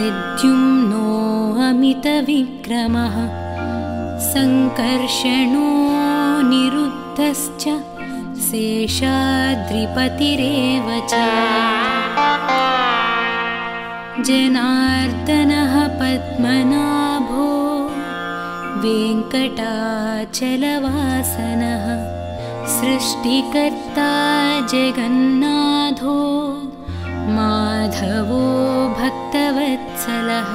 प्रद्युम्नो अमितविक्रमः सङ्कर्षणो निरुद्धश्च शेषाद्रिपतिरेव च जनार्दनः पद्मनाभो वेङ्कटाचलवासनः सृष्टिकर्ता जगन्नाथो माधवो भक्तवत्सलः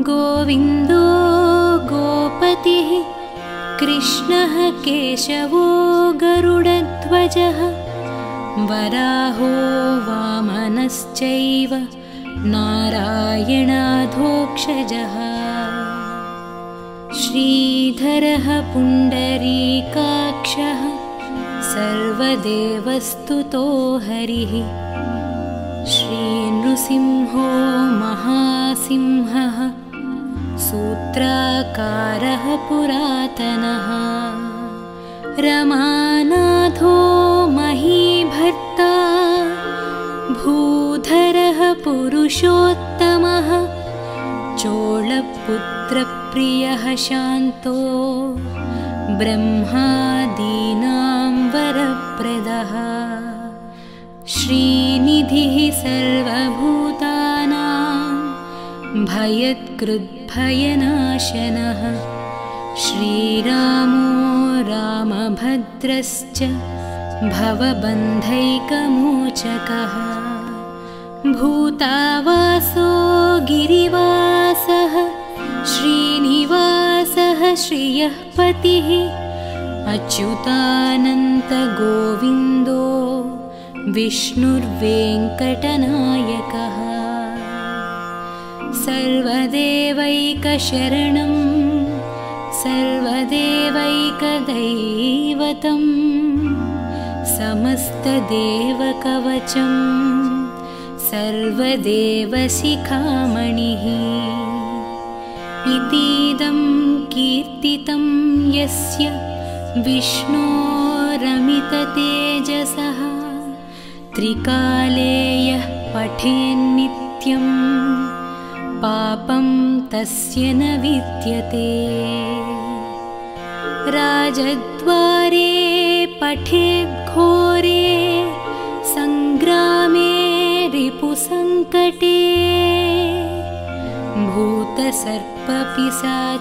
गोविन्दो गोपतिः कृष्णः केशवो गरुडध्वजः वराहो वामनश्चैव नारायणाधोक्षजः श्रीधरः पुण्डरीकाक्षः सर्वदेवस्तुतो हरिः श्रीनृसिंहो महासिंहः सूत्राकारः पुरातनः रमानाथो महीभर्ता भूधरः पुरुषोत्तमः चोळपुत्रप्रियः शान्तो ब्रह्मादीनां वरप्रदः श्रीनिधिः सर्वभूतानां भयत्कृद्भयनाशनः श्रीरामो रामभद्रश्च भवबन्धैकमोचकः भूतावासो गिरिवासः श्रीनिवासः श्रियः पतिः अच्युतानन्तगोविन्दो विष्णुर्वेङ्कटनायकः सर्वदेवैकशरणं सर्वदेवैकदैवतं समस्तदेवकवचं सर्वदेवशिखामणिः इतीदं कीर्तितं यस्य विष्णोरमिततेजसः त्रिकाले यः पठेन्नित्यं पापं तस्य न विद्यते राजद्वारे पठेद्घोरे सङ्ग्रामे रिपुसङ्कटे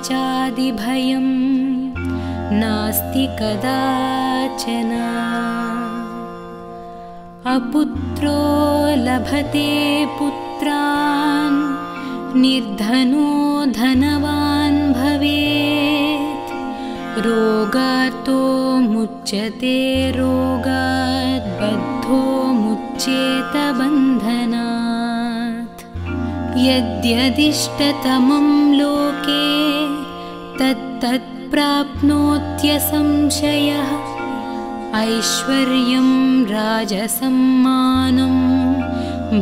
भूतसर्पपिशाचादिभयं नास्ति कदाचन अपुत्रो लभते पुत्रान् निर्धनो धनवान् भवेत् रोगार्तो मुच्यते रोगात् बद्धो मुच्येत बन्धनात् यद्यदिष्टतमं लोके तत्तत् प्राप्नोत्यसंशयः ऐश्वर्यं राजसम्मानं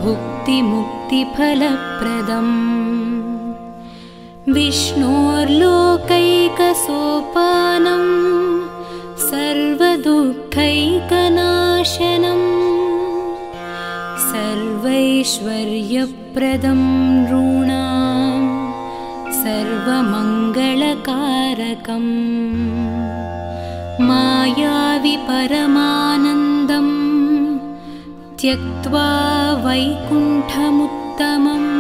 भुक्तिमुक्तिफलप्रदम् विष्णोर्लोकैकसोपानं सर्वदुःखैकनाशनं सर्वैश्वर्यप्रदं नृणां सर्वमङ्गलकारकम् मायावि परमानन्दं त्यक्त्वा वैकुण्ठमुत्तमम्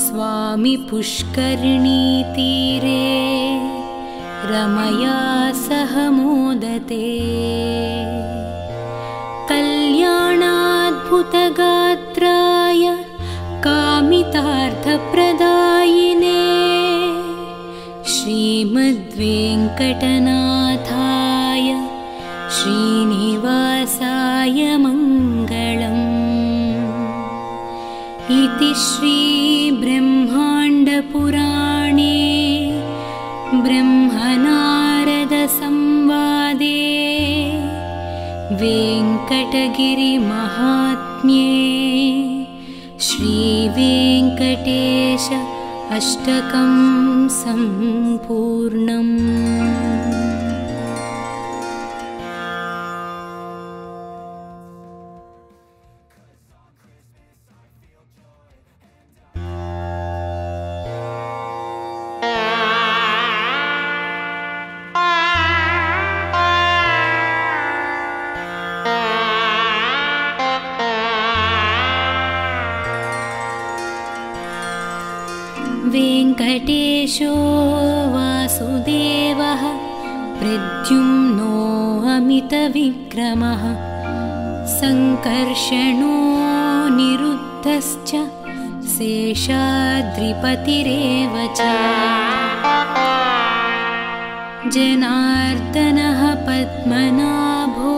स्वामि पुष्करिणीतीरे रमया सह मोदते कल्याणाद्भुतगात्राय कामितार्थप्रदायिने श्रीमद्वेङ्कटनाथाय श्रीनिवासाय मङ्गलम् इति श्रीब्रह्माण्डपुराणे ब्रह्मनारदसंवादे वेङ्कटगिरिमहात्म्ये श्रीवेङ्कटेश अष्टकं सम्पूर्णम्। वेङ्कटेशो वासुदेवः प्रद्युम्नो अमितविक्रमः सङ्कर्षणो निरुद्धश्च शेषाद्रिपतिरेव च जनार्दनः पद्मनाभो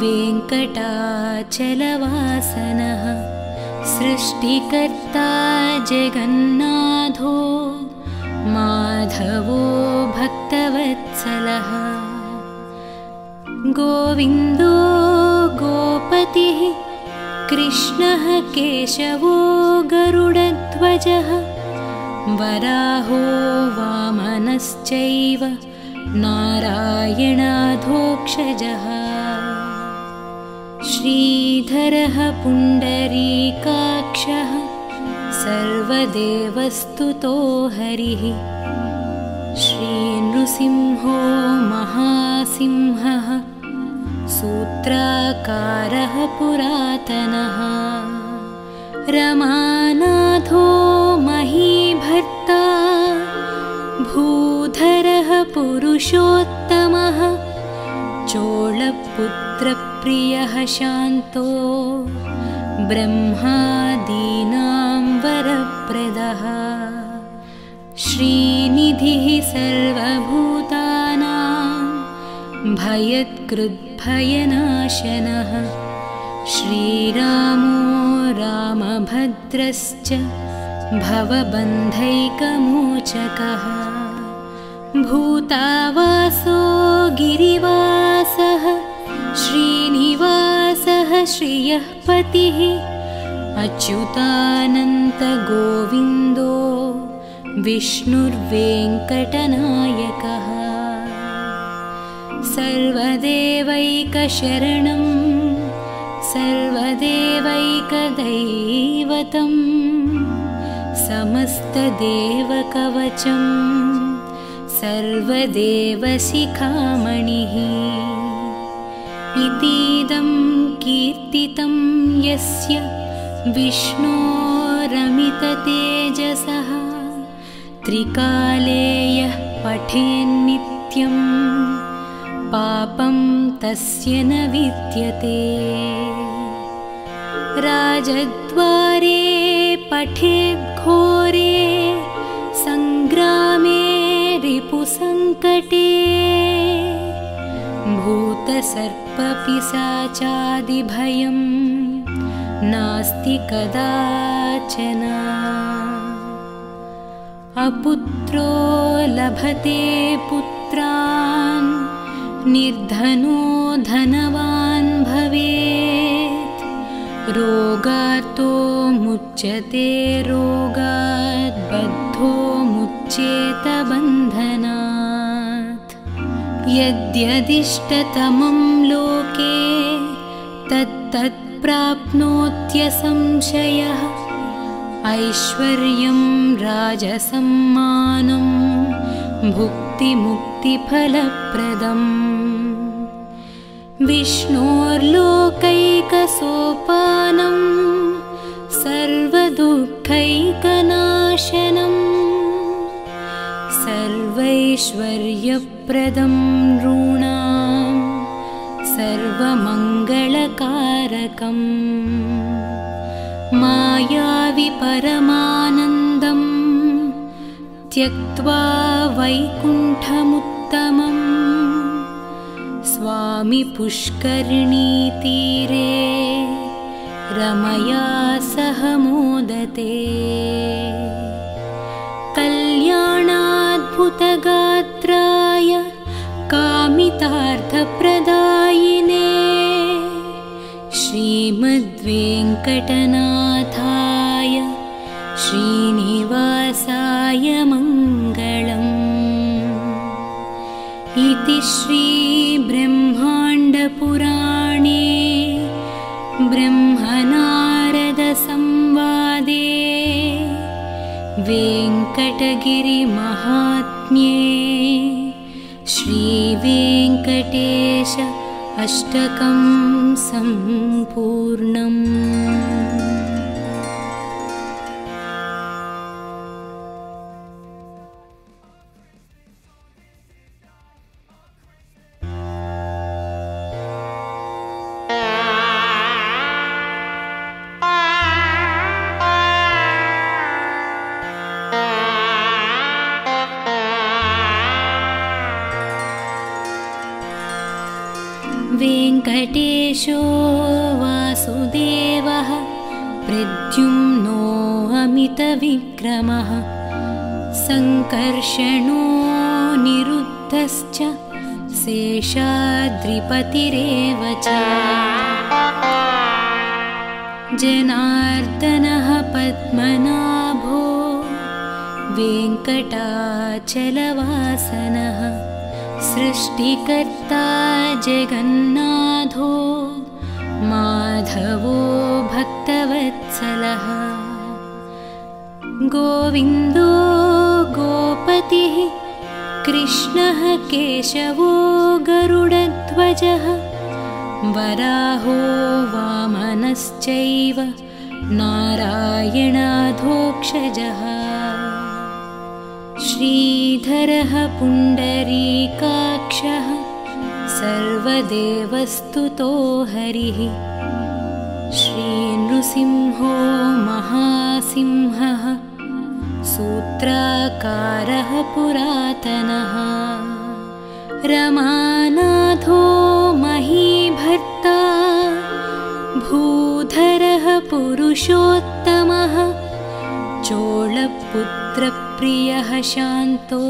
वेङ्कटाचलवासनः सृष्टिकर्ता जगन्नाथो माधवो भक्तवत्सलः गोविन्दो गोपतिः कृष्णः केशवो गरुडध्वजः वराहो वामनश्चैव नारायणाधोक्षजः श्रीधरः पुण्डरीकाक्षः सर्वदेवस्तुतो हरिः श्रीनृसिंहो महासिंहः सूत्राकारः पुरातनः रमानाथो महीभर्ता भूधरः पुरुषोत्तमः चोळपुत्रप्रियः शान्तो ब्रह्मादीनां वरप्रदः श्रीनिधिः सर्वभूतानां भयत्कृद्भयनाशनः श्रीरामो रामभद्रश्च भवबन्धैकमोचकः भूतावासो गिरिवासः श्रीनिवासः श्रियः पतिः अच्युतानन्तगोविन्दो विष्णुर्वेङ्कटनायकः सर्वदेवैकशरणं सर्वदेवैकदैवतं समस्तदेवकवचं सर्वदेवशिखामणिः इतीदं कीर्तितं यस्य विष्णोरमिततेजसः त्रिकाले यः पठेन्नित्यं पापं तस्य न विद्यते राजद्वारे पठेद्घोरे सङ्ग्रामे रिपुसङ्कटे भूतसर्पपिशाचादिभयं नास्ति कदाचन अपुत्रो लभते पुत्रान् निर्धनो धनवान् भवेत् रोगार्तो मुच्यते रोगात् बद्धो मुच्येत बन्धनात् यद्यदिष्टतमं लोके तत्तत् प्राप्नोत्यसंशयः ऐश्वर्यं राजसम्मानं भुक्तिमुक्तिफलप्रदम् विष्णोर्लोकैकसोपानं सर्वदुःखैकनाशनं सर्वैश्वर्यप्रदं नृणां सर्वमङ्गलकारकम् मायावि परमानन्दं त्यक्त्वा वैकुण्ठमुत्तमं स्वामि पुष्करिणीतीरे रमया सह मोदते कल्याणाद्भुतगात्राय कामितार्थप्रदायिने श्रीमद्वेङ्कटनाथाय श्रीनिवासाय मङ्गलम् इति श्रीब्रह्माण्डपुराणे ब्रह्मनारदसंवादे वेङ्कटगिरिमहात्म्ये श्रीवेङ्कटेश अष्टकं सम्पूर्णम्। प्रद्युम्नो अमितविक्रमः सङ्कर्षणो निरुद्धश्च शेषाद्रिपतिरेव च जनार्दनः पद्मनाभो वेङ्कटाचलवासनः सृष्टिकर्ता जगन्नाथो माधवो भक्तवत्सलः गोविन्दो गोपतिः कृष्णः केशवो गरुडध्वजः वराहो वामनश्चैव नारायणाधोक्षजः श्रीधरः पुण्डरीकाक्षः सर्वदेवस्तुतो हरिः श्रीनृसिंहो महासिंहः सूत्राकारः पुरातनः रमानाथो महीभर्ता भूधरः पुरुषोत्तमः चोळपुत्रप्रियः शान्तो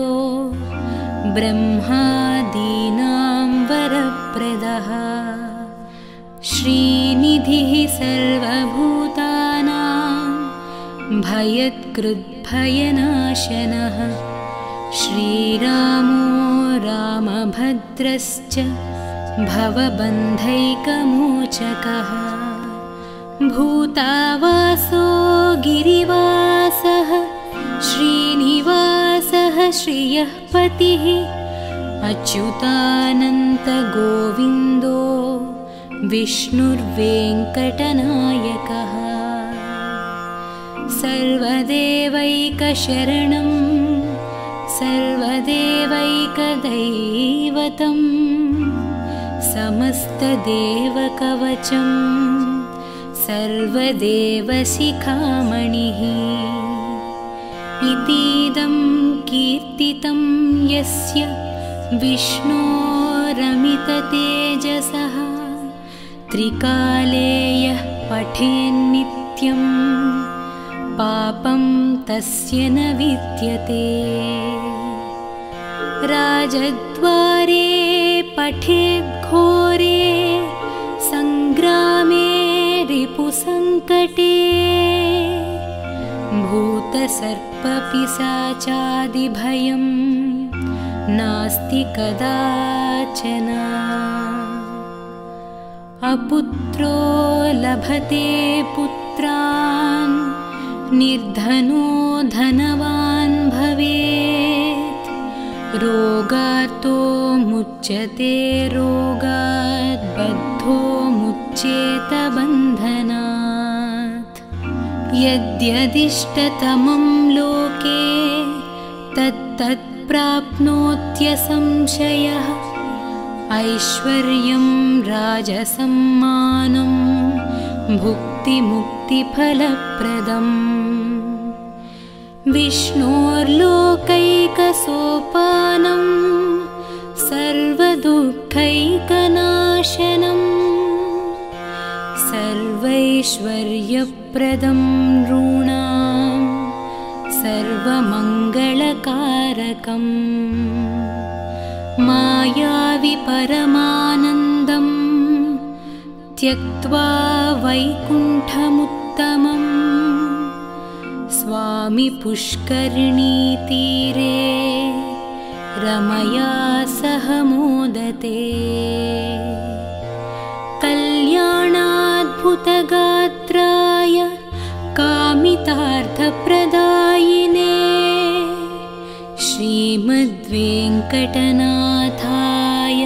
ब्रह्मादीनां वरप्रदः श्रीनिधिः सर्वभूतानां भयत्कृद्भयनाशनः श्रीरामो रामभद्रश्च भवबन्धैकमोचकः भूतावासो गिरिवासः श्रीनिवासः श्रियः पतिः अच्युतानन्तगोविन्दो विष्णुर्वेङ्कटनायकः सर्वदेवैकशरणं सर्वदेवैकदैवतं समस्तदेवकवचं सर्वदेवशिखामणिः इतीदं कीर्तितं यस्य विष्णोरमिततेजसः त्रिकाले यः पठेन्नित्यं पापं तस्य न विद्यते राजद्वारे पठेद्घोरे सङ्ग्रामे रिपुसङ्कटे भूतसर्पपिशाचादिभयं नास्ति कदाचन अपुत्रो लभते पुत्रान् निर्धनो धनवान् भवेत् रोगार्तो मुच्यते रोगात् बद्धो मुच्येत बन्धनात् यद्यदिष्टतमं लोके तत्तत् प्राप्नोत्यसंशयः ऐश्वर्यं राजसम्मानं भुक्तिमुक्तिफलप्रदम् विष्णोर्लोकैकसोपानं सर्वदुःखैकनाशनं सर्वैश्वर्यप्रदं नॄणां सर्वमङ्गलकारकम् मायावि परमानन्दं त्यक्त्वा वैकुण्ठमुत्तमम् स्वामी पुष्करिणीतीरे रमया सह मोदते कल्याणाद्भुतगात्राय कामितार्थप्रदायिने श्रीमद्वेङ्कटनाथाय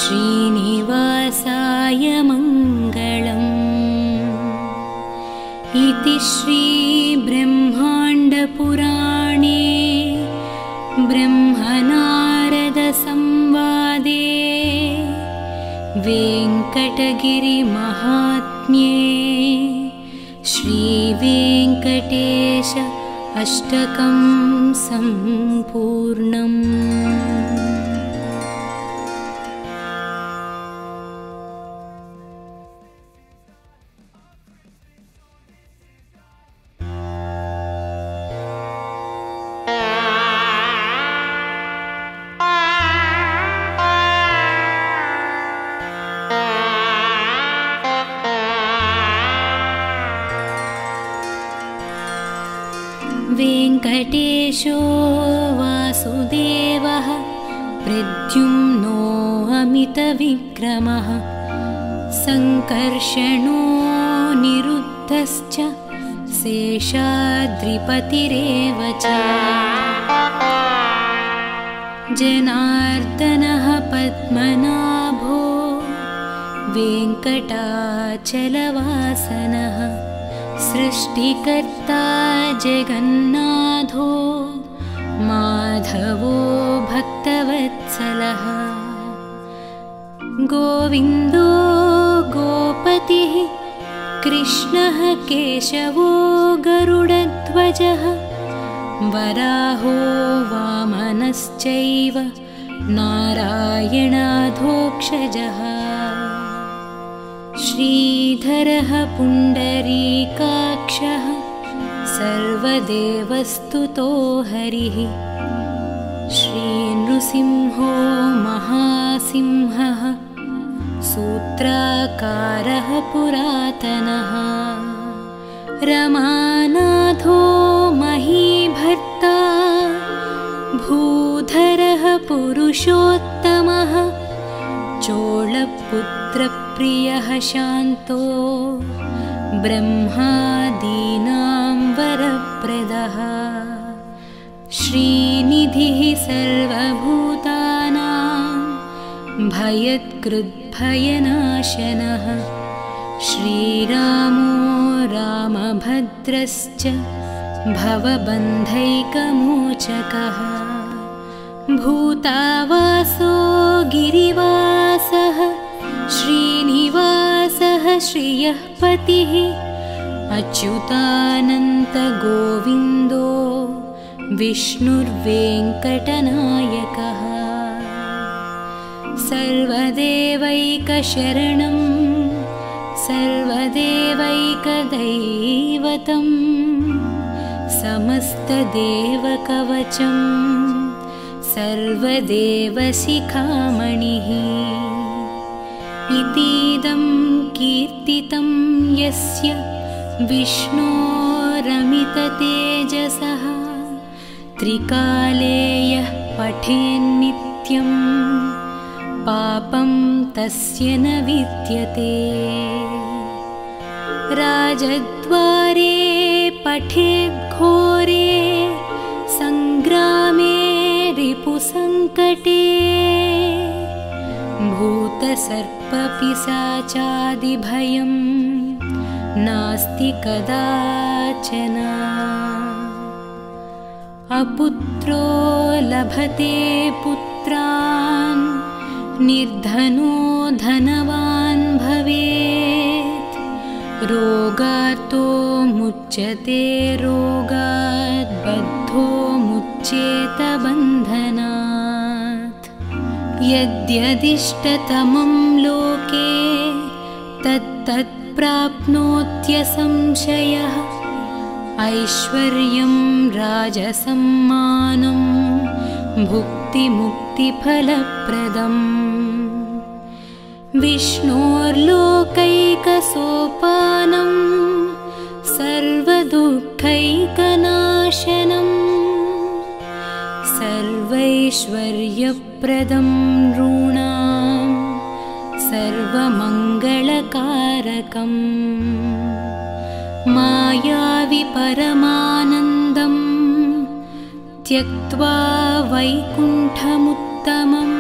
श्रीनिवासाय मङ्गलम् इति श्रीब्रह्माण्डपुराणे ब्रह्मनारदसंवादे वेङ्कटगिरिमहात्म्ये श्रीवेङ्कटेश अष्टकं सम्पूर्णम्। वेङ्कटेशो वासुदेवः प्रद्युम्नो अमितविक्रमः सङ्कर्षणो निरुद्धश्च शेषाद्रिपतिरेव च जनार्दनः पद्मनाभो वेङ्कटाचलवासनः सृष्टिकर्ता जगन्नाथो माधवो भक्तवत्सलः गोविन्दो गोपतिः कृष्णः केशवो गरुडध्वजः वराहो वामनश्चैव नारायणाधोक्षजः श्रीधरः पुण्डरीकाक्षः सर्वदेवस्तुतो हरिः श्रीनृसिंहो महासिंहः सूत्राकारः पुरातनः रमानाथो महीभर्ता भूधरः पुरुषोत्तमः चोळपुत्रप्रियः शान्तो ब्रह्मादीनां वरप्रदः श्रीनिधिः सर्वभूतानां भयत्कृद्भयनाशनः श्रीरामो रामभद्रश्च भवबन्धैकमोचकः भूतावासो गिरिवासः श्रीनिवासः श्रियः पतिः अच्युतानन्तगोविन्दो विष्णुर्वेङ्कटनायकः सर्वदेवैकशरणं सर्वदेवैकदैवतं समस्तदेवकवचं सर्वदेवशिखामणिः इतीदं कीर्तितं यस्य विष्णोरमिततेजसः त्रिकाले यः पठेन्नित्यं पापं तस्य न विद्यते राजद्वारे पठेद्घोरे सङ्ग्रामे रिपुसङ्कटे भूतसर्पपिशाचादिभयं नास्ति कदाचन अपुत्रो लभते पुत्रान् निर्धनो धनवान् भवेत् रोगार्तो मुच्यते रोगात् बद्धो मुच्येत बन्धनात् यद्यदिष्टतमं लोके तत्तत् प्राप्नोत्यसंशयः ऐश्वर्यं राजसम्मानं भुक्तिमुक्तिफलप्रदम् विष्णोर्लोकैकसोपानं सर्वदुःखैकनाशनं सर्वैश्वर्यप्रदं नॄणां सर्वमङ्गलकारकम् मायावि परमानन्दं त्यक्त्वा वैकुण्ठमुत्तमम्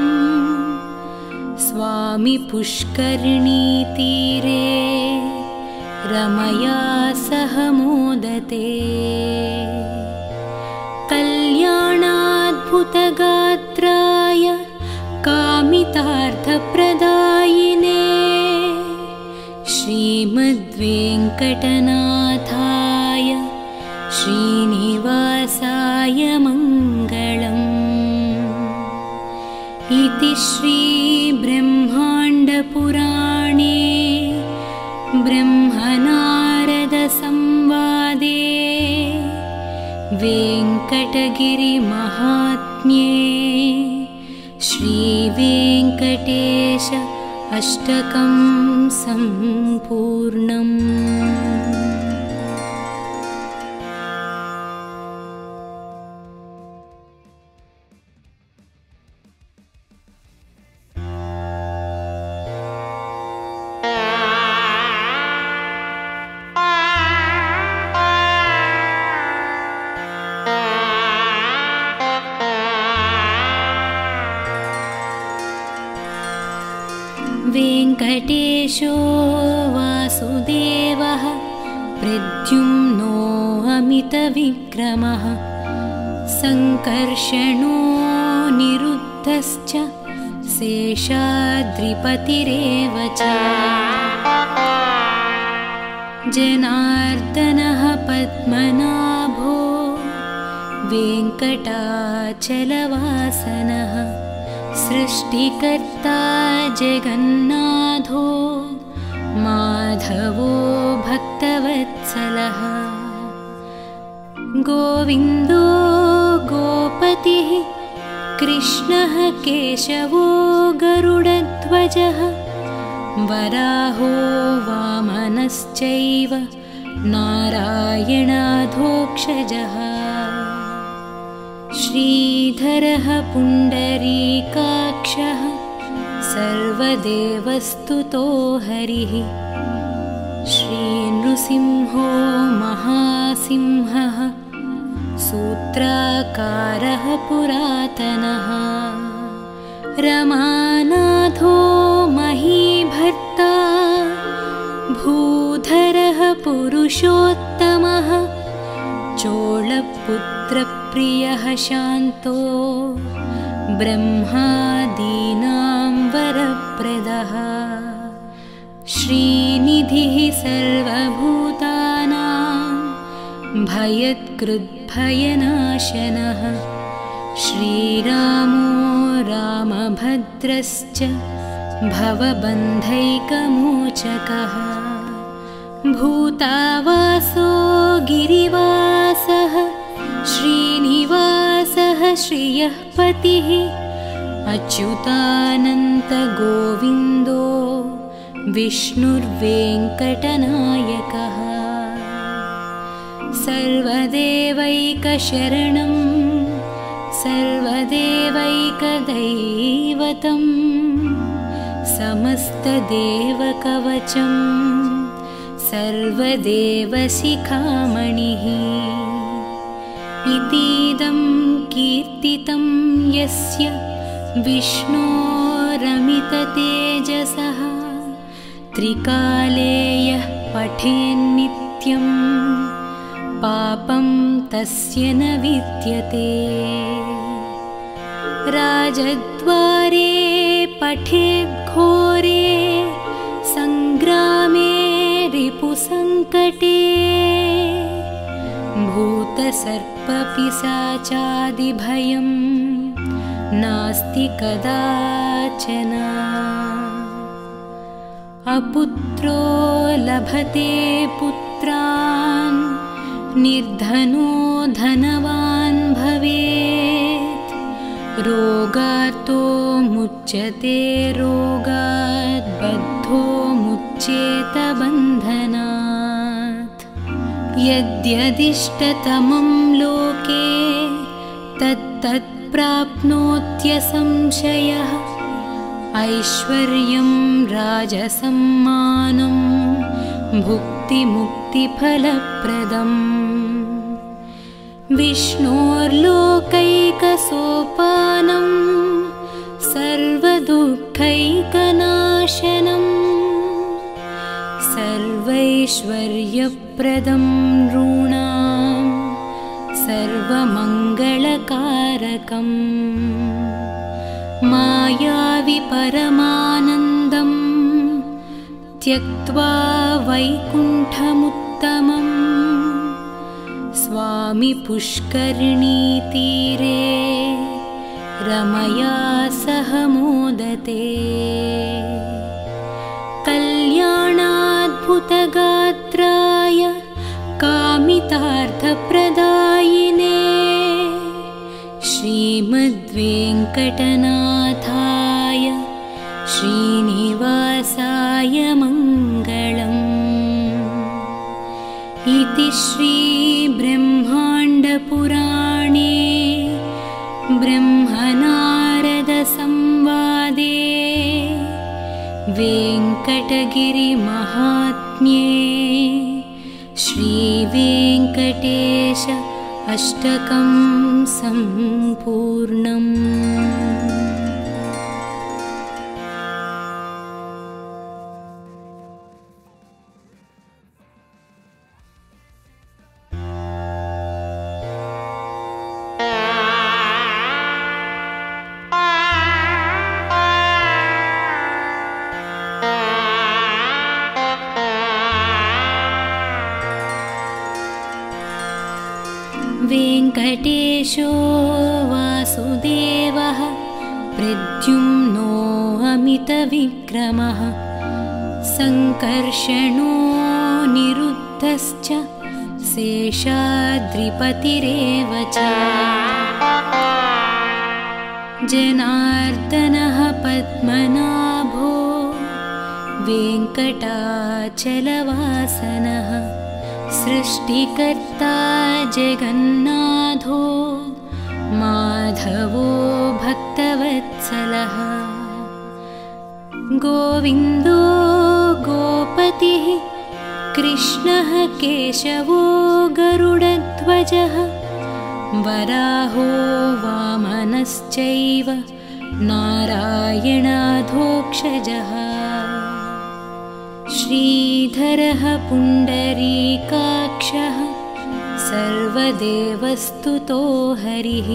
स्वामी पुष्करिणीतीरे रमया सह मोदते कल्याणाद्भुतगात्राय कामितार्थप्रदायिने श्रीमद्वेङ्कटनाथाय श्रीनिवासाय मङ्गलम् इति श्रीब्रह्माण्डपुराणे ब्रह्मनारदसंवादे वेङ्कटगिरिमहात्म्ये श्रीवेङ्कटेश अष्टकं सम्पूर्णम्। नो अमितविक्रमः सङ्कर्षणो निरुद्धश्च शेषाद्रिपतिरेव च जनार्दनः पद्मनाभो वेङ्कटाचलवासनः सृष्टिकर्ता जगन्नाथो माधवो भक्तवत्सलः गोविन्दो गोपतिः कृष्णः केशवो गरुडध्वजः वराहो वामनश्चैव नारायणाधोक्षजः श्रीधरः पुण्डरीकाक्षः सर्वदेवस्तुतो हरिः श्रीनृसिंहो महासिंहः सूत्राकारः पुरातनः रमानाथो महीभर्ता भूधरः पुरुषोत्तमः चोळपुत्रप्रियः शान्तो ब्रह्मादीनां वरप्रदः श्रीनिधिः सर्वभूतानां भयत्कृद्भयनाशनः श्रीरामो रामभद्रश्च भवबन्धैकमोचकः भूतावासो गिरिवासः श्रीनिवासः श्रियः पतिः अच्युतानन्तगोविन्दो विष्णुर्वेङ्कटनायकः सर्वदेवैकशरणं सर्वदेवैकदैवतं समस्तदेवकवचं सर्वदेवशिखामणिः इतीदं कीर्तितं यस्य विष्णोरमिततेजसः त्रिकाले यः पठेन्नित्यं पापं तस्य न विद्यते राजद्वारे पठेद्घोरे सङ्ग्रामे रिपुसङ्कटे भूतसर्पपिशाचादिभयं नास्ति कदाचन अपुत्रो लभते पुत्रान् निर्धनो धनवान् भवेत् रोगार्तो मुच्यते रोगात् बद्धो मुच्येत बन्धनात् यद्यदिष्टतमं लोके तत्तत् प्राप्नोत्यसंशयः ऐश्वर्यं राजसम्मानं भुक्तिमुक्तिफलप्रदम् विष्णोर्लोकैकसोपानं सर्वदुःखैकनाशनं सर्वैश्वर्यप्रदं नॄणां सर्वमङ्गलकारकम् मायावि परमानन्दं त्यक्त्वा वैकुण्ठमुत्तमं स्वामि पुष्करिणीतीरे रमया सह मोदते कल्याणाद्भुतगात्राय कामितार्थप्रदायिने श्रीमद्वेङ्कटनाथाय श्रीनिवासाय मङ्गलम् इति श्रीब्रह्माण्डपुराणे ब्रह्मनारदसंवादे वेङ्कटगिरिमहात्म्ये श्रीवेङ्कटेश अष्टकं सम्पूर्णम्। वेङ्कटेशो वासुदेवः प्रद्युम्नो अमितविक्रमः सङ्कर्षणो निरुद्धश्च शेषाद्रिपतिरेव च जनार्दनः पद्मनाभो वेङ्कटाचलवासनः सृष्टिकर्ता जगन्नाथो माधवो भक्तवत्सलः गोविन्दो गोपतिः कृष्णः केशवो गरुडध्वजः वराहो वामनश्चैव नारायणाधोक्षजः श्रीधरः पुण्डरीकाक्षः सर्वदेवस्तुतो हरिः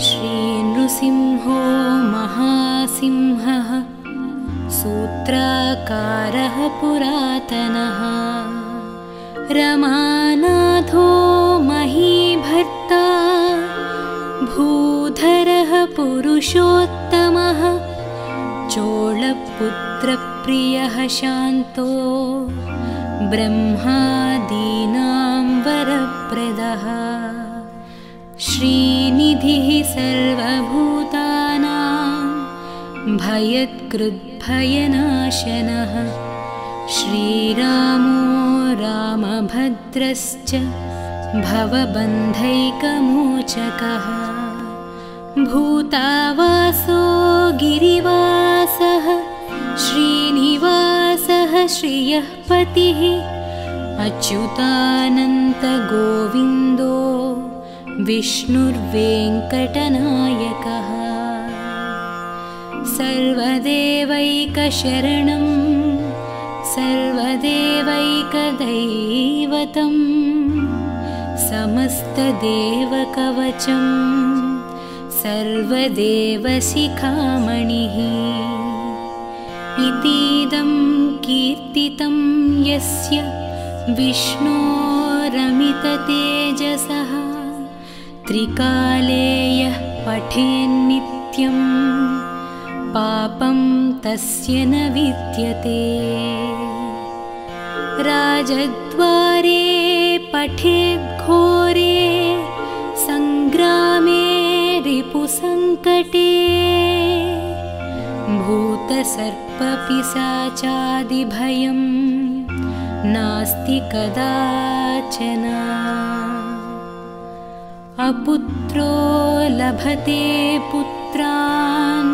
श्रीनृसिंहो महासिंहः सूत्राकारः पुरातनः रमानाथो महीभर्ता भूधरः पुरुषोत्तमः चोळपुत्रप्रियः शान्तो ब्रह्मादीनां वरप्रदः श्रीनिधिः सर्वभूतानां भयत्कृद्भयनाशनः श्रीरामो रामभद्रश्च भवबन्धैकमोचकः भूतावासो गिरिवासः श्रीनिवासः श्रियः पतिः अच्युतानन्तगोविन्दो विष्णुर्वेङ्कटनायकः सर्वदेवैकशरणं सर्वदेवैकदैवतं समस्तदेवकवचं सर्वदेवशिखामणिः इतीदं कीर्तितं यस्य विष्णोरमिततेजसः त्रिकाले यः पठेन्नित्यं पापं तस्य न विद्यते राजद्वारे पठेद्घोरे सङ्ग्रामे रिपुसङ्कटे भूतसर्पपिशाचादिभयं नास्ति कदाचन अपुत्रो लभते पुत्रान्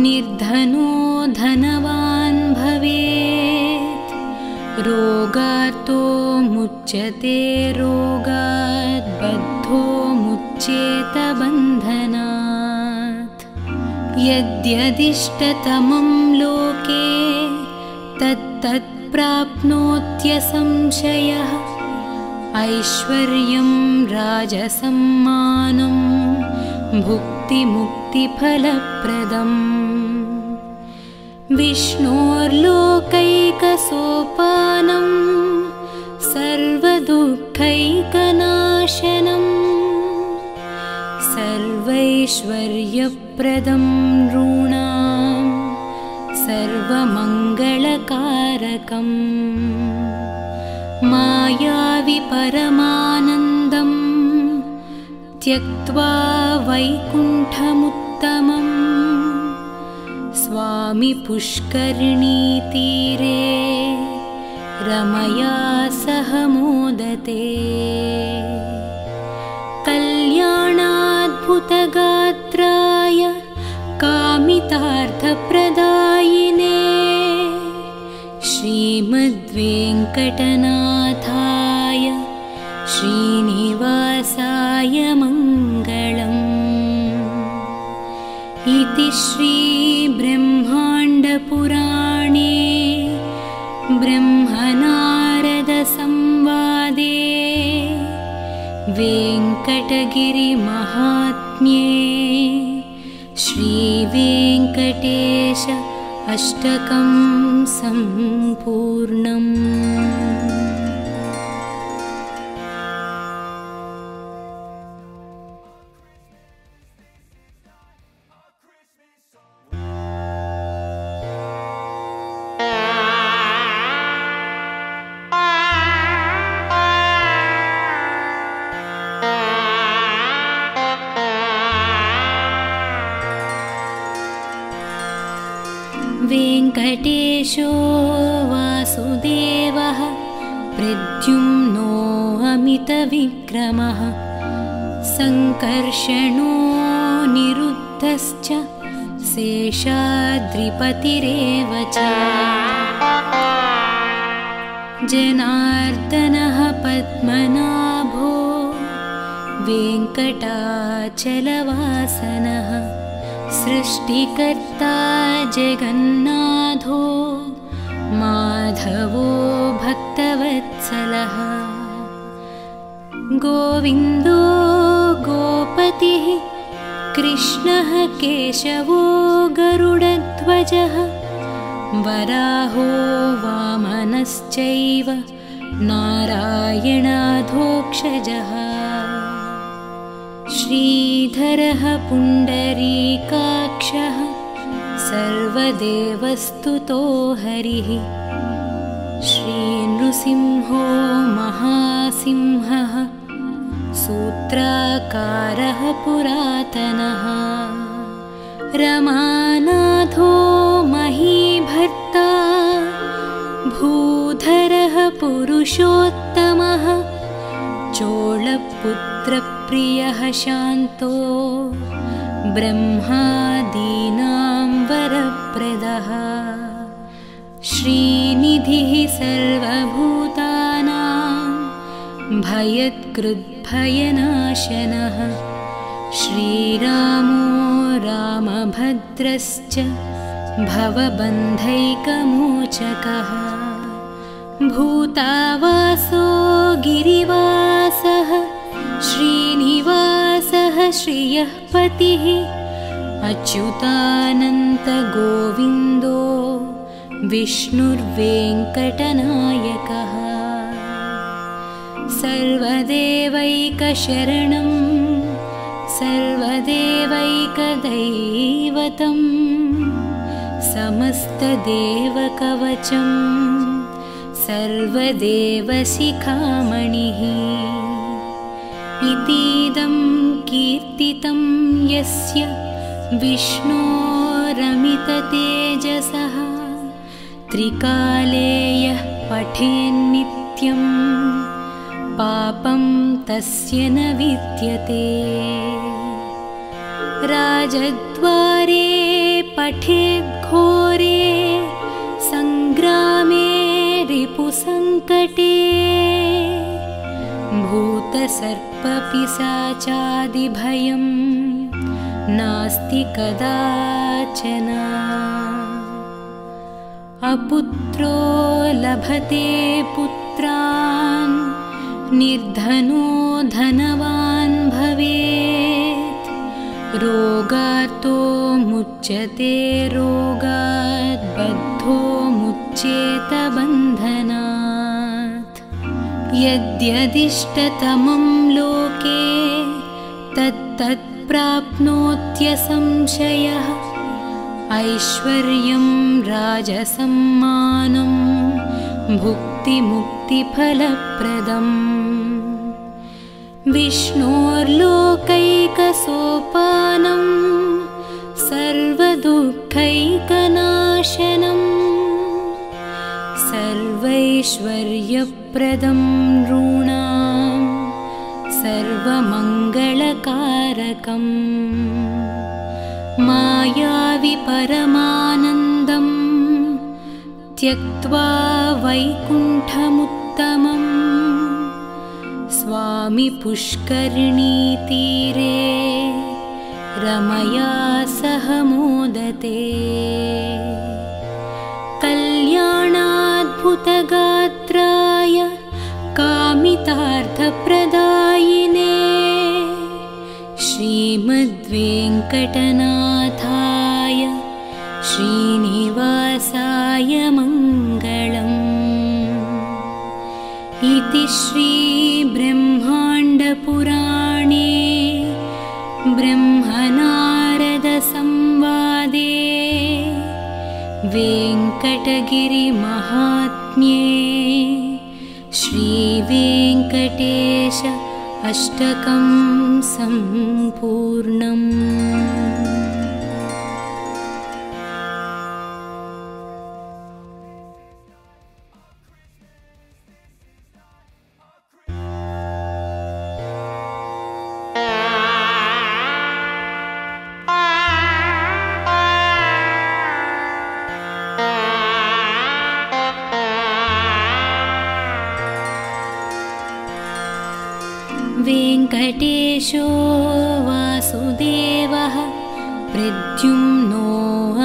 निर्धनो धनवान् भवेत् रोगार्तो मुच्यते रोगात् बद्धो मुच्येत बन्धनात् यद्यदिष्टतमं लोके तत्तत् प्राप्नोत्यसंशयः ऐश्वर्यं राजसम्मानं भुक्तिमुक्तिफलप्रदम् विष्णोर्लोकैकसोपानं सर्वदुःखैकनाशनं सर्वैश्वर्यप्रदं नृणां सर्वमङ्गलकारकम् मायावि परमानन्दं त्यक्त्वा वैकुण्ठमुत्तमम् स्वामी पुष्करिणीतीरे रमया सह मोदते कल्याणाद्भुतगात्राय कामितार्थप्रदायिने श्रीमद्वेङ्कटनाथाय श्रीनिवासाय मङ्गलम् इति श्रीब्रह्माण्डपुराणे ब्रह्मनारदसंवादे वेङ्कटगिरिमहात्म्ये श्रीवेङ्कटेश अष्टकं सम्पूर्णम्। नामितविक्रमः सङ्कर्षणो निरुद्धश्च शेषाद्रिपतिरेव च जनार्दनः पद्मनाभो वेङ्कटाचलवासनः सृष्टिकर्ता जगन्नाथो माधवो भक्तवत्सलः गोविन्दो गोपतिः कृष्णः केशवो गरुडध्वजः वराहो वामनश्चैव नारायणाधोक्षजः श्रीधरः पुण्डरीकाक्षः सर्वदेवस्तुतो हरिः श्रीनृसिंहो महासिंहः सूत्राकारः पुरातनः रमानाथो महीभर्ता भूधरः पुरुषोत्तमः चोळपुत्रप्रियः शान्तो ब्रह्मादीनां वरप्रदः श्रीनिधिः सर्वभूतानां भयत्कृद्भयनाशनः श्रीरामो रामभद्रश्च भवबन्धैकमोचकः भूतावासो गिरिवासः श्रीनिवासः श्रियः पतिः अच्युतानन्तगोविन्दो विष्णुर्वेङ्कटनायकः सर्वदेवैकशरणं सर्वदेवैकदैवतं समस्तदेवकवचं सर्वदेवशिखामणिः इतीदं कीर्तितं यस्य विष्णोरमिततेजसः त्रिकाले यः पठेन्नित्यं पापं तस्य न विद्यते राजद्वारे पठेद्घोरे सङ्ग्रामे रिपुसङ्कटे भूतसर्पपिशाचादिभयं नास्ति कदाचन अपुत्रो लभते पुत्रान् निर्धनो धनवान् भवेत् रोगार्तो मुच्यते रोगात् बद्धो मुच्येत बन्धनात् यद्यदिष्टतमं लोके तत्तत् प्राप्नोत्यसंशयः ऐश्वर्यं राजसम्मानं भुक्तिमुक्तिफलप्रदम् विष्णोर्लोकैकसोपानं सर्वदुःखैकनाशनं सर्वैश्वर्यप्रदं नॄणां सर्वमङ्गलकारकम् मायावि परमानन्दं त्यक्त्वा वैकुण्ठमुत्तमं स्वामि पुष्करिणीतीरे रमया सह मोदते कल्याणाद्भुतगात्राय कामितार्थप्रदायिने श्रीमद्वेङ्कटनाथाय श्रीनिवासाय मङ्गलम् इति श्रीब्रह्माण्डपुराणे ब्रह्मनारदसंवादे वेङ्कटगिरिमहात्म्ये श्रीवेङ्कटेश अष्टकं सम्पूर्णम्। वेङ्कटेशो वासुदेवः प्रद्युम्नो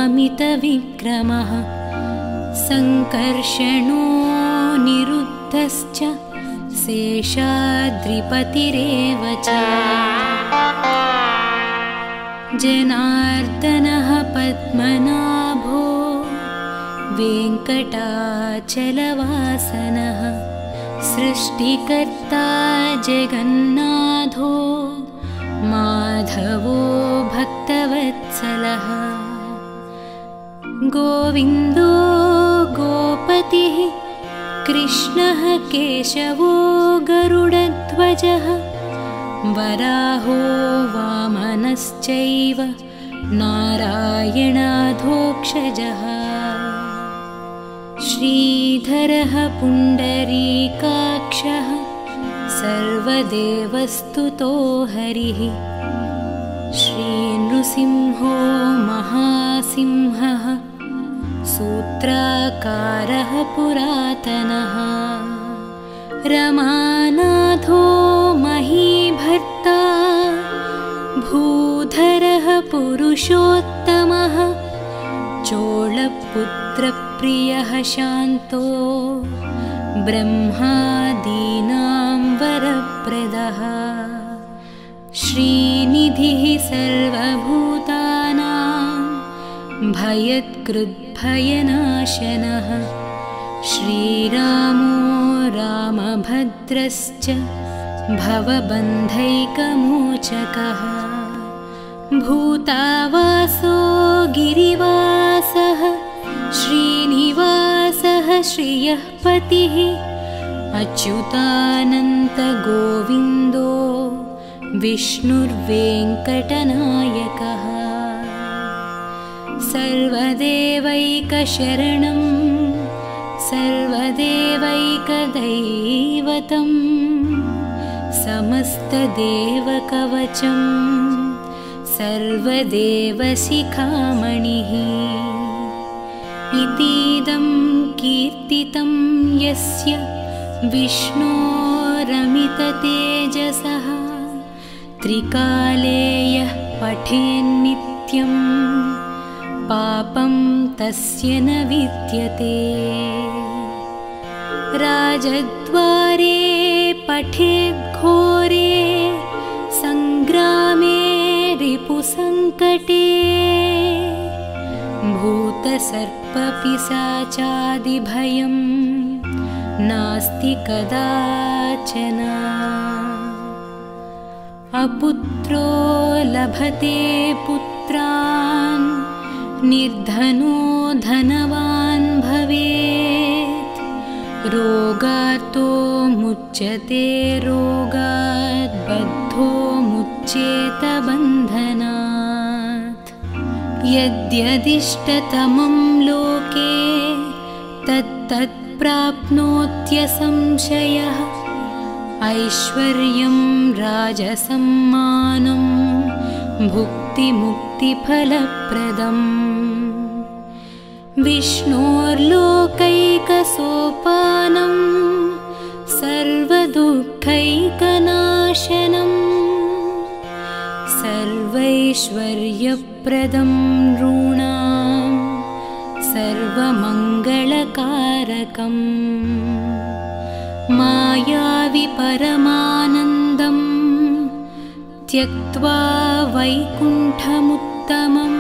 अमितविक्रमः सङ्कर्षणो निरुद्धश्च शेषाद्रिपतिरेव च जनार्दनः पद्मनाभो वेङ्कटाचलवासनः सृष्टिकर्ता जगन्नाथो माधवो भक्तवत्सलः गोविन्दो गोपतिः कृष्णः केशवो गरुडध्वजः वराहो वामनश्चैव नारायणाधोक्षजः श्रीधरः पुण्डरीकाक्षः सर्वदेवस्तुतो हरिः श्रीनृसिंहो महासिंहः सूत्राकारः पुरातनः रमानाथो महीभर्ता भूधरः पुरुषोत्तमः चोळपुत्रप्रियः शान्तो ब्रह्मादीनां वरप्रदः श्रीनिधिः सर्वभूतानां भयत्कृद्भयनाशनः श्रीरामो रामभद्रश्च भवबन्धैकमोचकः भूतावासो गिरिवासः श्रीनिवासः श्रियः पतिः अच्युतानन्तगोविन्दो विष्णुर्वेङ्कटनायकः सर्वदेवैकशरणं सर्वदेवैकदैवतं समस्तदेवकवचं सर्वदेवशिखामणिः इतीदं कीर्तितं यस्य विष्णोरमिततेजसः त्रिकाले यः पठेन्नित्यं पापं तस्य न विद्यते राजद्वारे पठेद्घोरे सङ्ग्रामे रिपुसङ्कटे भूतसर्पपिशाचादिभयं नास्ति कदाचन अपुत्रो लभते पुत्रान् निर्धनो धनवान् भवेत् रोगार्तो मुच्यते रोगात् बद्धो मुच्येत बन्धनात् यद्यदिष्टतमं लोके तत्तत् प्राप्नोत्यसंशयः ऐश्वर्यं राजसम्मानं भुक्तिमुक्तिफलप्रदम् विष्णोर्लोकैकसोपानं सर्वदुःखैकनाशनं सर्वैश्वर्यप्रदं नॄणां सर्वमङ्गलकारकम् मायावि परमानन्दं त्यक्त्वा वैकुण्ठमुत्तमं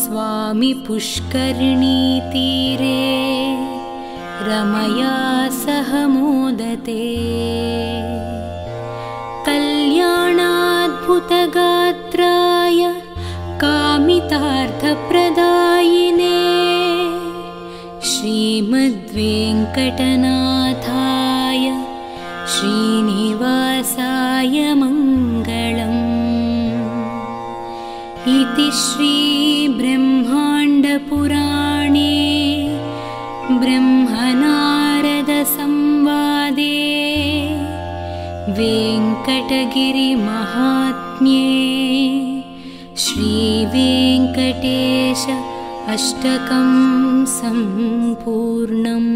स्वामि पुष्करिणीतीरे रमया सह मोदते कल्याणाद्भुतगात्राय कामितार्थप्रदायिने श्रीमद्वेङ्कटनाथाय श्रीनिवासाय मङ्गलम् इति श्रीब्रह्माण्डपुराणे ब्रह्मनारदसंवादे वेङ्कटगिरिमहात्म्ये श्रीवेङ्कटेश अष्टकं सम्पूर्णम्।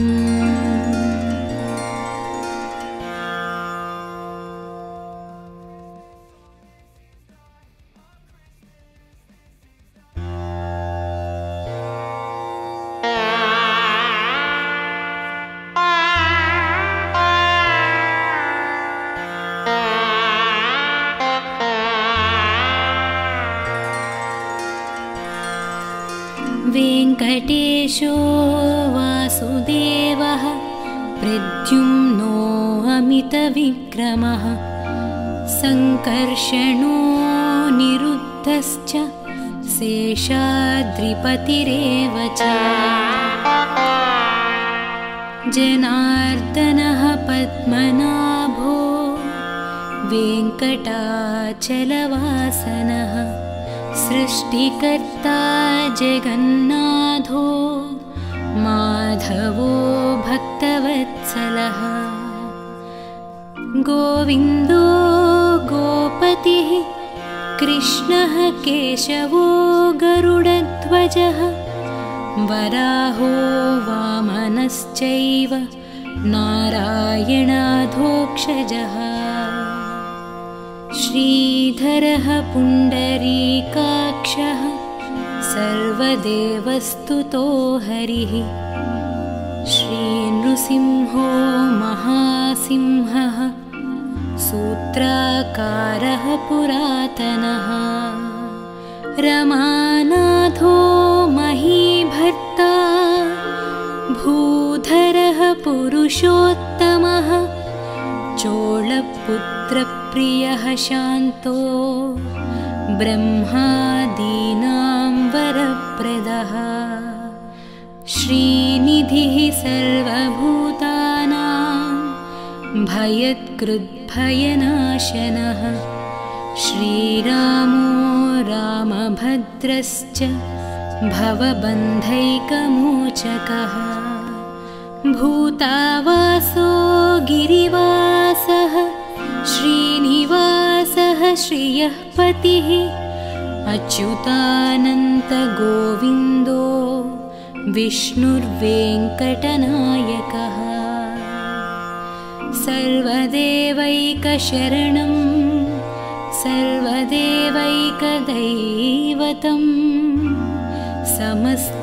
अमितविक्रमः सङ्कर्षणो निरुद्धश्च शेषाद्रिपतिरेव च जनार्दनः पद्मनाभो वेङ्कटाचलवासनः सृष्टिकर्ता जगन्नाथो माधवो भक्तवत्सलः गोविन्दो गोपतिः कृष्णः केशवो गरुडध्वजः वराहो वामनश्चैव नारायणाधोक्षजः श्रीधरः पुण्डरीकाक्षः सर्वदेवस्तुतो हरिः श्रीनृसिंहो महासिंहः सूत्राकारः पुरातनः रमानाथो महीभर्ता भूधरः पुरुषोत्तमः चोळपुत्रप्रियः शान्तो ब्रह्मादीनां वरप्रदः श्रीनिधिः सर्वभूतानां भयत्कृद्भयनाशनः श्रीरामो रामभद्रश्च भवबन्धैकमोचकः भूतावासो गिरिवासः श्रीनिवासः श्रियः पतिः अच्युतानन्तगोविन्दो विष्णुर्वेङ्कटनायकः सर्वदेवैकशरणं सर्वदेवैकदैवतं समस्तदेवकवचं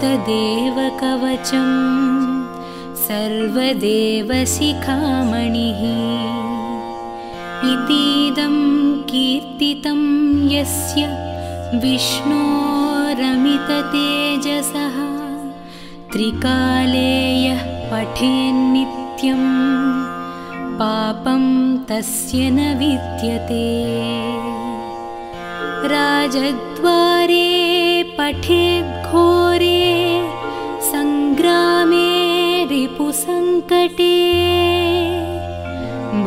सर्वदेवशिखामणिः इतीदं कीर्तितं यस्य विष्णोरमिततेजसः त्रिकाले यः पठेन्नित्यं पापं तस्य न विद्यते राजद्वारे पठेद्घोरे सङ्ग्रामे रिपुसङ्कटे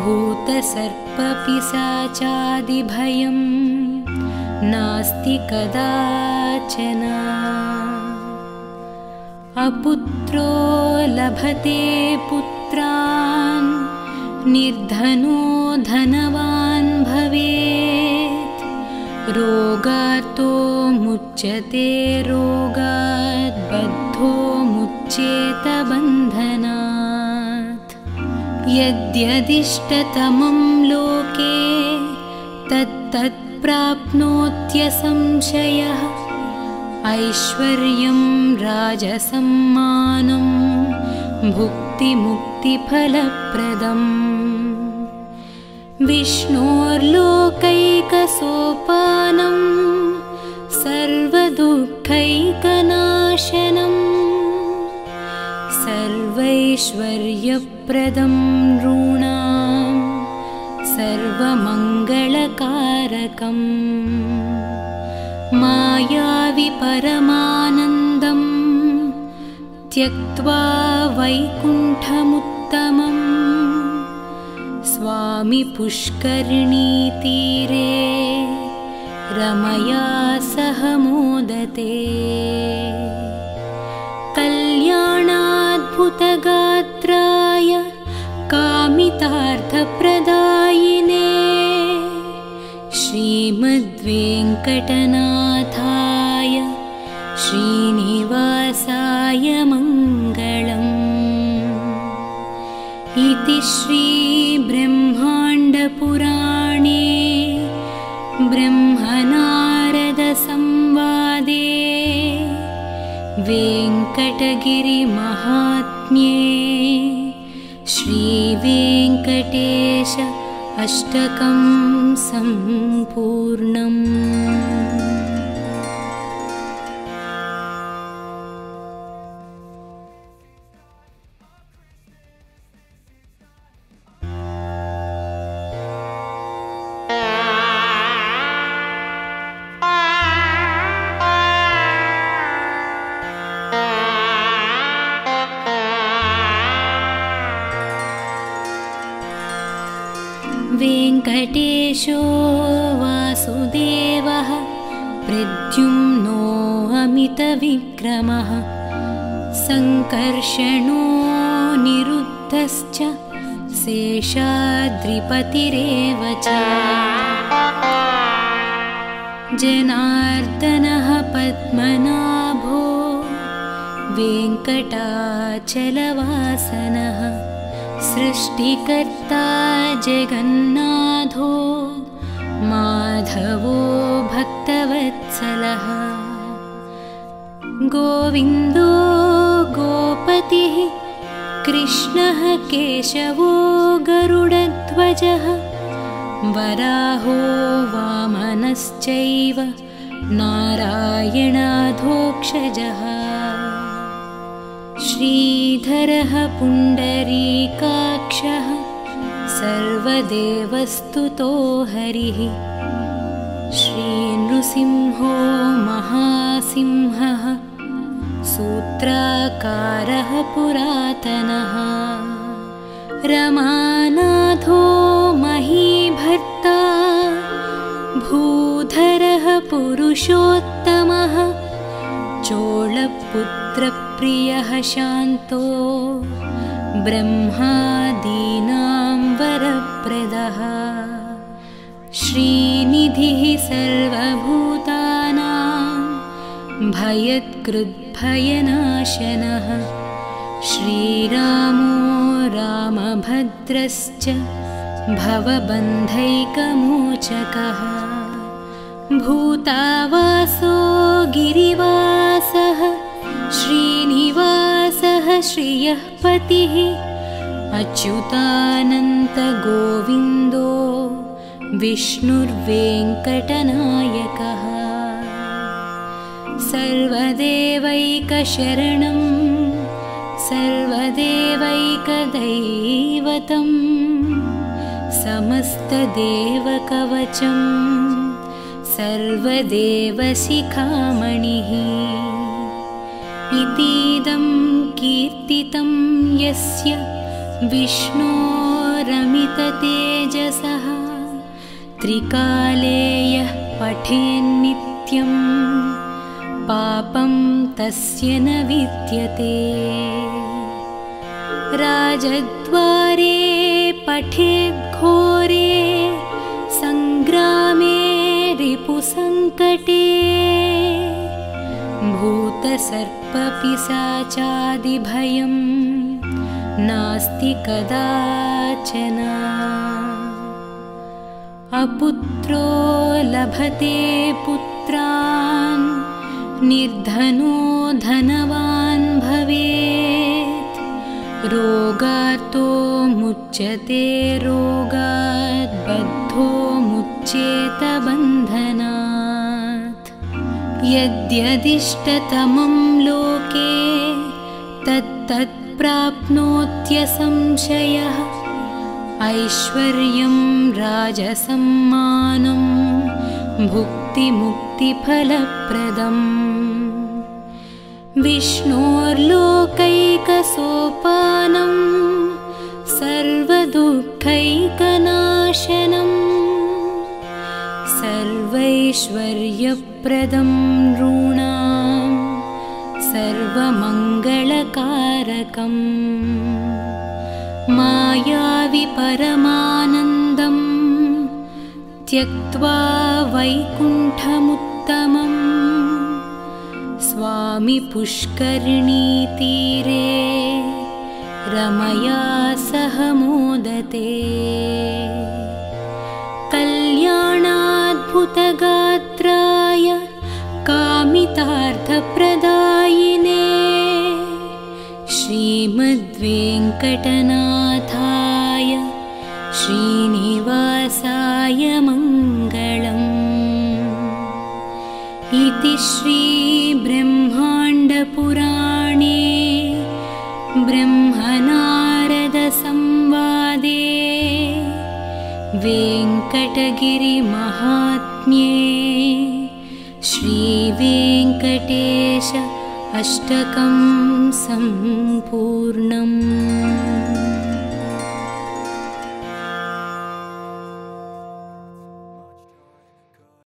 भूतसर्पपिशाचादिभयं नास्ति कदाचन अपुत्रो लभते पुत्रान् निर्धनो धनवान् भवेत् रोगार्तो मुच्यते रोगात् बद्धो मुच्येत बन्धनात् यद्यदिष्टतमं लोके तत्तत् प्राप्नोत्यसंशयः ऐश्वर्यं राजसम्मानं भुक्तिमुक्तिफलप्रदम् विष्णोर्लोकैकसोपानं सर्वदुःखैकनाशनं सर्वैश्वर्यप्रदं नॄणां सर्वमङ्गलकारकम् मायावि परमानन्दं त्यक्त्वा वैकुण्ठमुत्तमम् स्वामी पुष्करिणीतीरे रमया सह मोदते कल्याणाद्भुतगात्राय कामितार्थप्रदायिने श्रीमद्वेङ्कटनाथाय श्रीनिवासाय मङ्गलम् इति श्रीब्रह्माण्डपुराणे ब्रह्मनारदसंवादे वेङ्कटगिरिमहात्म्ये श्रीवेङ्कटेश अष्टकं सम्पूर्णम्। वेङ्कटेशो वासुदेवः प्रद्युम्नो अमितविक्रमः सङ्कर्षणो निरुद्धश्च शेषाद्रिपतिरेव च जनार्दनः पद्मनाभो वेङ्कटाचलवासनः सृष्टिकर्ता जगन्नाथो माधवो भक्तवत्सलः गोविन्दो गोपतिः कृष्णः केशवो गरुडध्वजः वराहो वामनश्चैव नारायणाधोक्षजः श्रीधरः पुण्डरीकाक्षः सर्वदेवस्तुतो हरिः श्रीनृसिंहो महासिंहः सूत्राकारः पुरातनः रमानाथो महीभर्ता भूधरः पुरुषोत्तमः चोळपुत्रप्रियः शान्तो ब्रह्मादीनां वरप्रदः श्रीनिधिः सर्वभूतानां भयत्कृद्भयनाशनः श्रीरामो रामभद्रश्च भवबन्धैकमोचकः भूतावासो गिरिवासः श्रीनिवासः श्रियः पतिः अच्युतानन्तगोविन्दो विष्णुर्वेङ्कटनायकः सर्वदेवैकशरणं सर्वदेवैकदैवतं समस्तदेवकवचं सर्वदेवशिखामणिः इतीदं कीर्तितं यस्य विष्णोरमिततेजसः त्रिकाले यः पठेन्नित्यं पापं तस्य न विद्यते राजद्वारे पठेद्घोरे सङ्ग्रामे रिपुसङ्कटे भूतसर्पपिशाचादिभयं नास्ति कदाचन अपुत्रो लभते पुत्रान् निर्धनो धनवान् भवेत् रोगार्तो मुच्यते रोगात् बद्धो मुच्येत बन्धनात् यद्यदिष्टतमं लोके तत्तत् प्राप्नोत्यसंशयः ऐश्वर्यं राजसम्मानं भुक्तिमुक्तिफलप्रदम् विष्णोर्लोकैकसोपानं सर्वदुःखैकनाशनं सर्वैश्वर्यप्रदं नॄणां सर्वमङ्गलकारकम् मायावि परमानन्दं त्यक्त्वा वैकुण्ठमुत्तमं स्वामि पुष्करिणीतीरे रमया सह मोदते कल्याणाद्भुतगात्राय कामितार्थप्रदायिने श्रीमद्वेङ्कटनाथाय श्रीनिवासाय मङ्गलम् इति श्रीब्रह्माण्डपुराणे ब्रह्मनारदसंवादे वेङ्कटगिरिमहात्म्ये श्रीवेङ्कटेश अष्टकं सम्पूर्णम्।